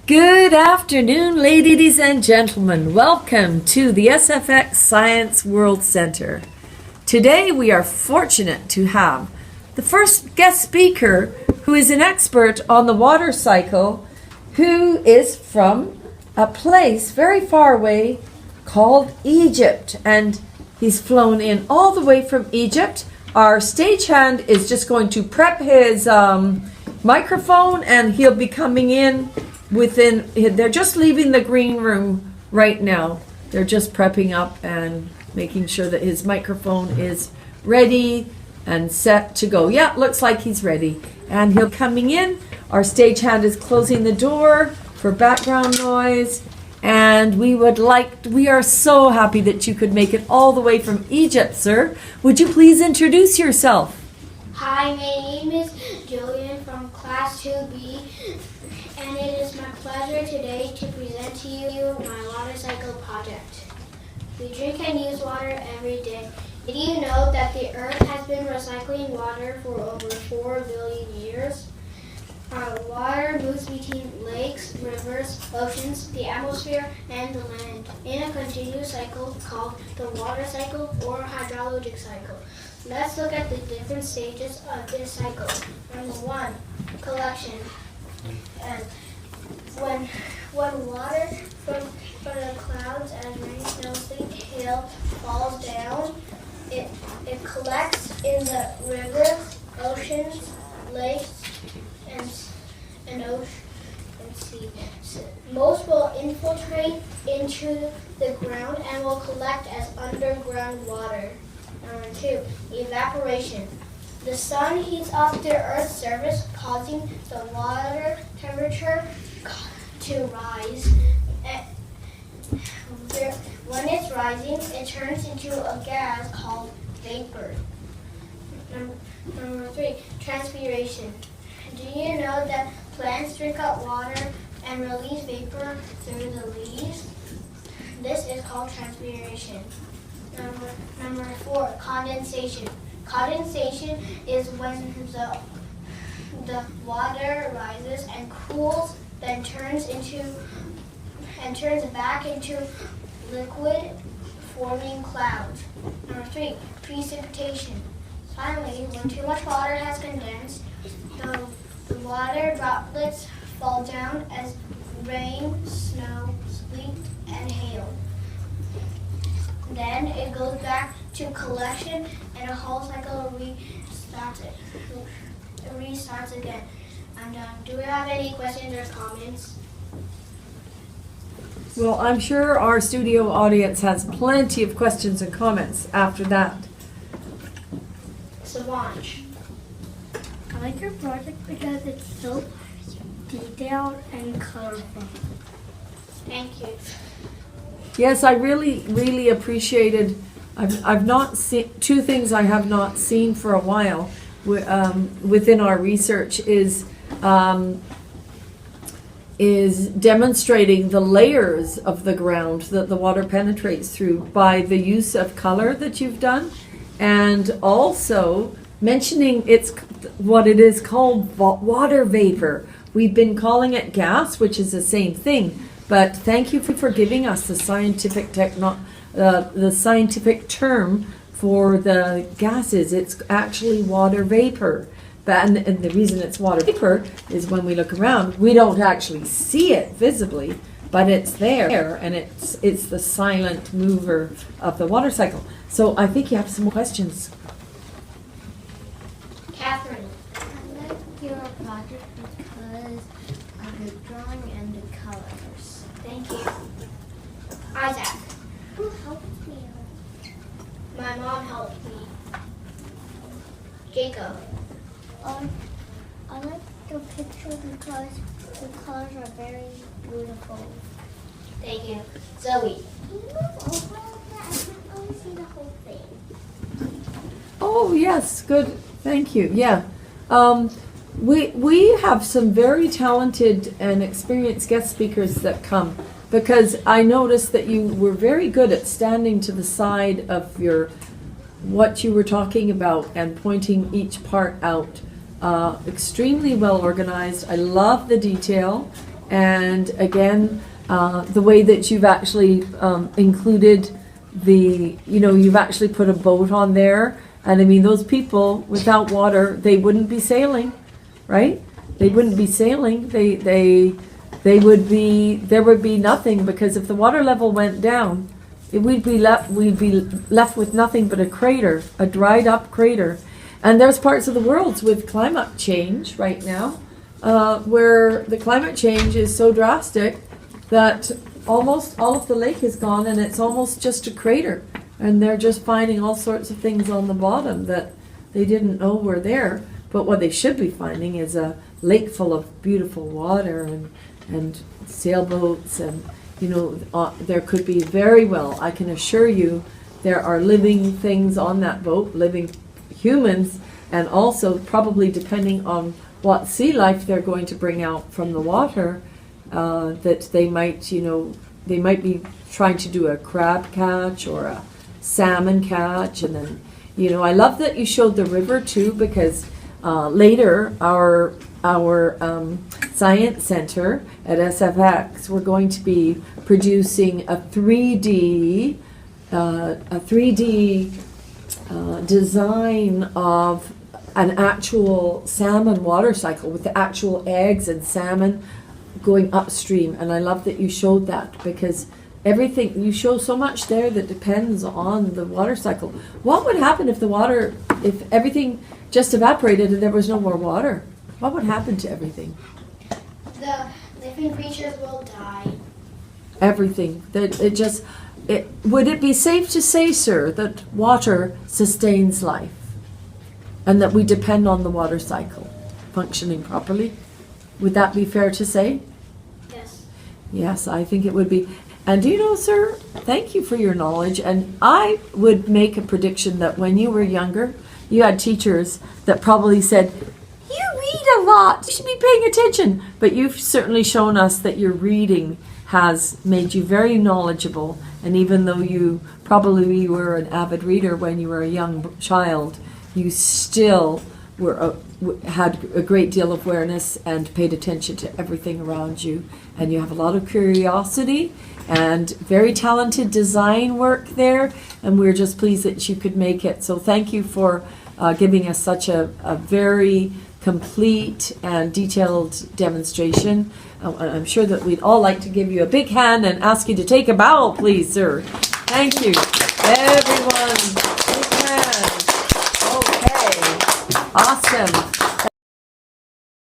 Good afternoon, ladies and gentlemen. Welcome to the SFX Science World Center. Today we are fortunate to have the first guest speaker who is an expert on the water cycle, who is from a place very far away called Egypt. And he's flown in all the way from Egypt. Our stagehand is just going to prep his microphone, and he'll be coming in they're just leaving the green room right now. They're just prepping up and making sure that his microphone is ready and set to go. Yeah, looks like he's ready. And he'll coming in. Our stagehand is closing the door for background noise. And we are so happy that you could make it all the way from Egypt, sir. Would you please introduce yourself? Hi, my name is Julian from Class 2B, and it is my pleasure today to present to you my water cycle project. We drink and use water every day. Did you know that the Earth has been recycling water for over 4 billion years? Our water moves between lakes, rivers, oceans, the atmosphere, and the land in a continuous cycle called the water cycle or hydrologic cycle. Let's look at the different stages of this cycle. Number 1, collection. And when water from the clouds as rain, snow, sleet, hail falls down, it collects in the rivers, oceans, lakes, and sea. So most will infiltrate into the ground and will collect as underground water. Number 2, evaporation. The sun heats up the Earth's surface, causing the water temperature to rise. When it's rising, it turns into a gas called vapor. Number 3, transpiration. Do you know that plants drink up water and release vapor through the leaves? This is called transpiration. Number 4, condensation. Condensation is when the water rises and cools, then turns back into liquid, forming clouds. Number 3, precipitation. Finally, when too much water has condensed, the water droplets fall down as rain, snow, sleet, and hail. Then it goes back to collection and the whole cycle restarts again. I'm done. Do we have any questions or comments? Well, I'm sure our studio audience has plenty of questions and comments after that. Savant. I like your project because it's so detailed and colorful. Thank you. Yes, I really appreciated. I've not seen two things I have not seen for a while within our research is demonstrating the layers of the ground that the water penetrates through by the use of color that you've done, and also mentioning what it is called water vapor. We've been calling it gas, which is the same thing. But thank you for giving us the scientific term for the gases. It's actually water vapor. And the reason it's water vapor is when we look around, we don't actually see it visibly, but it's there, and it's the silent mover of the water cycle. So I think you have some more questions. Catherine. I like your project because of the drawing and the colors. Thank you. Isaac. Who helped me? My mom helped me. Jacob. I like the picture because the colors are very beautiful. Thank you. Zoe. I can only see the whole thing. Oh, yes, good. Thank you. Yeah. We have some very talented and experienced guest speakers that come, because I noticed that you were very good at standing to the side of what you were talking about and pointing each part out. Extremely well organized. I love the detail, And again, the way that you've actually included you've actually put a boat on there. And I mean, those people without water, they wouldn't be sailing, right? They wouldn't be sailing. There would be nothing, because if the water level went down, we'd be left with nothing but a crater, a dried up crater. And there's parts of the world with climate change right now, where the climate change is so drastic that almost all of the lake is gone and it's almost just a crater. And they're just finding all sorts of things on the bottom that they didn't know were there. But what they should be finding is a lake full of beautiful water and sailboats, and there could be very well, I can assure you, there are living things on that boat, living humans, and also probably depending on what sea life they're going to bring out from the water, that they might be trying to do a crab catch or a salmon catch. And then I love that you showed the river too, because later our science center at SFX, we're going to be producing a 3D design of an actual salmon water cycle with the actual eggs and salmon going upstream. And I love that you showed that, because everything, you show so much there that depends on the water cycle. What would happen if if everything just evaporated and there was no more water? What would happen to everything? The living creatures will die. Everything. Would it be safe to say, sir, that water sustains life and that we depend on the water cycle functioning properly? Would that be fair to say? Yes. Yes, I think it would be. And do you know, sir, thank you for your knowledge. And I would make a prediction that when you were younger, you had teachers that probably said, "You read a lot, you should be paying attention." But you've certainly shown us that your reading has made you very knowledgeable. And even though you probably were an avid reader when you were a young child, you still had a great deal of awareness and paid attention to everything around you. And you have a lot of curiosity and very talented design work there. And we're just pleased that you could make it. So thank you for giving us such a very complete and detailed demonstration. I'm sure that we'd all like to give you a big hand and ask you to take a bow, please, sir. Thank you, everyone.